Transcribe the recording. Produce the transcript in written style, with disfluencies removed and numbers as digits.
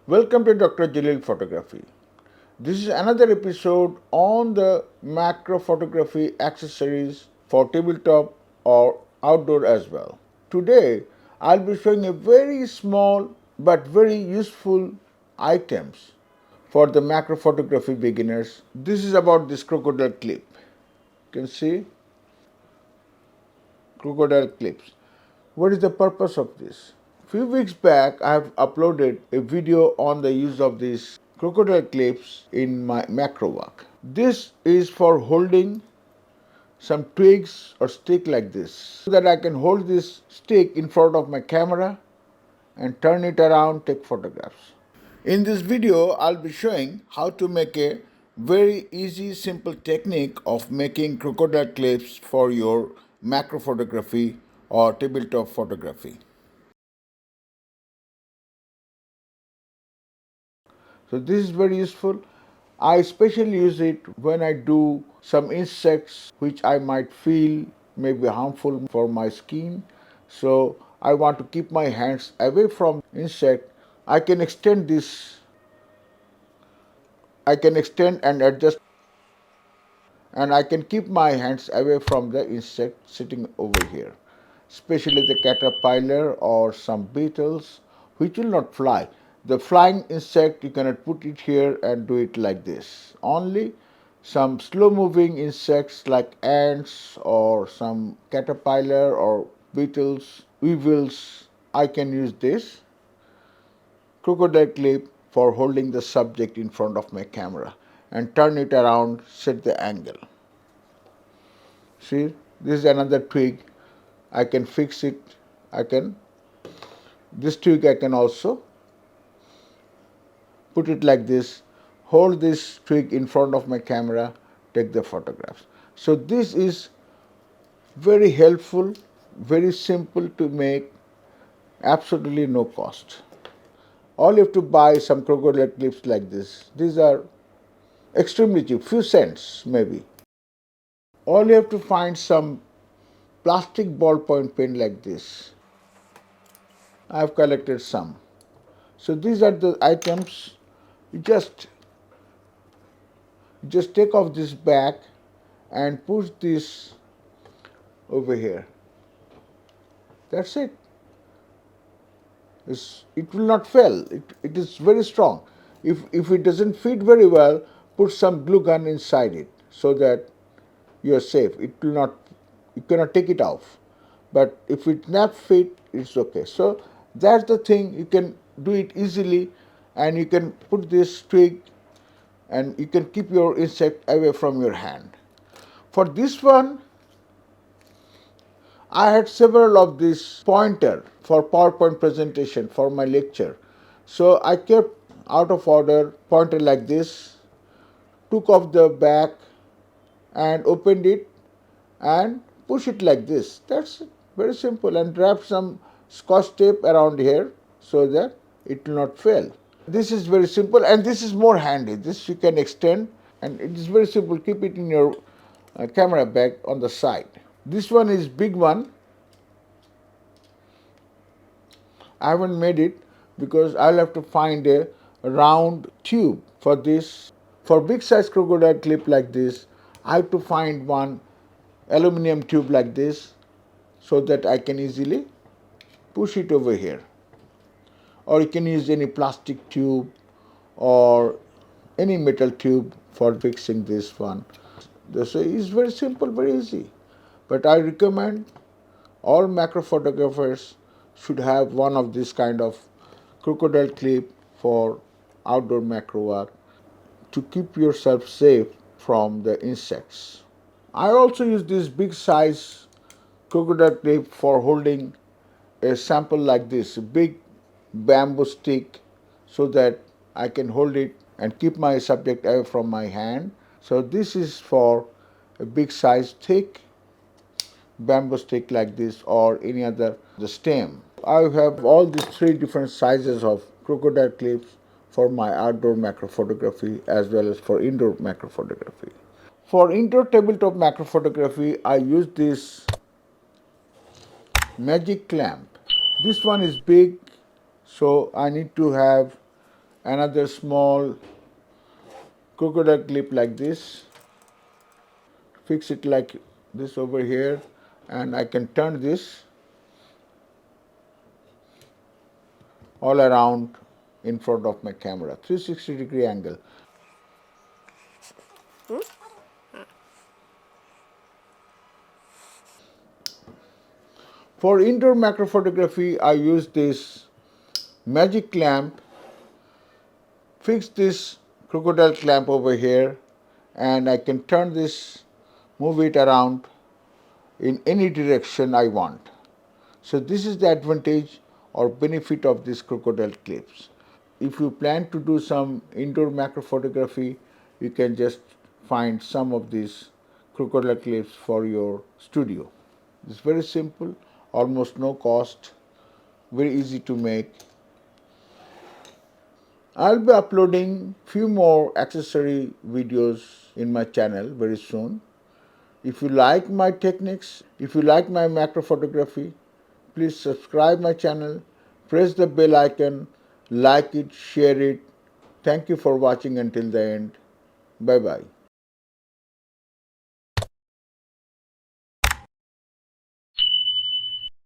Welcome to Dr. JALIL Photography. This is another episode on the macro photography accessories for tabletop or outdoor as well. Today, I'll be showing a very small but very useful items for the macro photography beginners. This is about this crocodile clip. You can see crocodile clips. What is the purpose of this? Few weeks back, I have uploaded a video on the use of these crocodile clips in my macro work. This is for holding some twigs or stick like this, so that I can hold this stick in front of my camera and turn it around, take photographs. In this video, I'll be showing how to make a very easy, simple technique of making crocodile clips for your macro photography or tabletop photography. So this is very useful. I especially use it when I do some insects which I might feel may be harmful for my skin. So I want to keep my hands away from insect. I can extend and adjust, and I can keep my hands away from the insect sitting over here, especially the caterpillar or some beetles which will not fly. The flying insect, you cannot put it here and do it like this. Only some slow moving insects like ants or some caterpillar or beetles, weevils, I can use this crocodile clip for holding the subject in front of my camera and turn it around, set the angle. See, this is another twig. I can fix it. This twig I can also put it like this, hold this twig in front of my camera, take the photographs. So this is very helpful, very simple to make, absolutely no cost. All you have to buy some crocodile clips like this. These are extremely cheap, few cents maybe. All you have to find some plastic ballpoint pen like this. I have collected some. So these are the items. You just take off this back and push this over here. That's it. It will not fail. It is very strong. If it doesn't fit very well, put some glue gun inside it so that you are safe. It will not. You cannot take it off. But if it not fit, it's okay. So that's the thing. You can do it easily, and you can put this twig, and you can keep your insect away from your hand. For this one, I had several of this pointer for PowerPoint presentation for my lecture. So I kept out of order pointer like this, took off the back and opened it and push it like this. That's very simple, and wrap some scotch tape around here so that it will not fail. This is very simple, and this is more handy. This you can extend, and it is very simple. Keep it in your camera bag on the side. This one is big one. I haven't made it because I'll have to find a round tube for this. For big size crocodile clip like this, I have to find one aluminum tube like this so that I can easily push it over here. Or you can use any plastic tube or any metal tube for fixing this one. So it's very simple, very easy. But I recommend all macro photographers should have one of this kind of crocodile clip for outdoor macro work to keep yourself safe from the insects. I also use this big size crocodile clip for holding a sample like this, a big bamboo stick, so that I can hold it and keep my subject away from my hand. So this is for a big size thick bamboo stick like this or any other the stem. I have all these three different sizes of crocodile clips for my outdoor macro photography as well as for indoor macro photography. For indoor tabletop macro photography, I use this magic clamp. This one is big, so I need to have another small crocodile clip like this, fix it like this over here, and I can turn this all around in front of my camera, 360-degree angle. For indoor macro photography, I use this magic clamp, fix this crocodile clamp over here, and I can turn this, move it around in any direction I want. So this is the advantage or benefit of these crocodile clips. If you plan to do some indoor macro photography, you can just find some of these crocodile clips for your studio. It's very simple, almost no cost, very easy to make. I'll be uploading few more accessory videos in my channel very soon. If you like my techniques, if you like my macro photography, please subscribe my channel, press the bell icon, like it, share it. Thank you for watching until the end. Bye bye.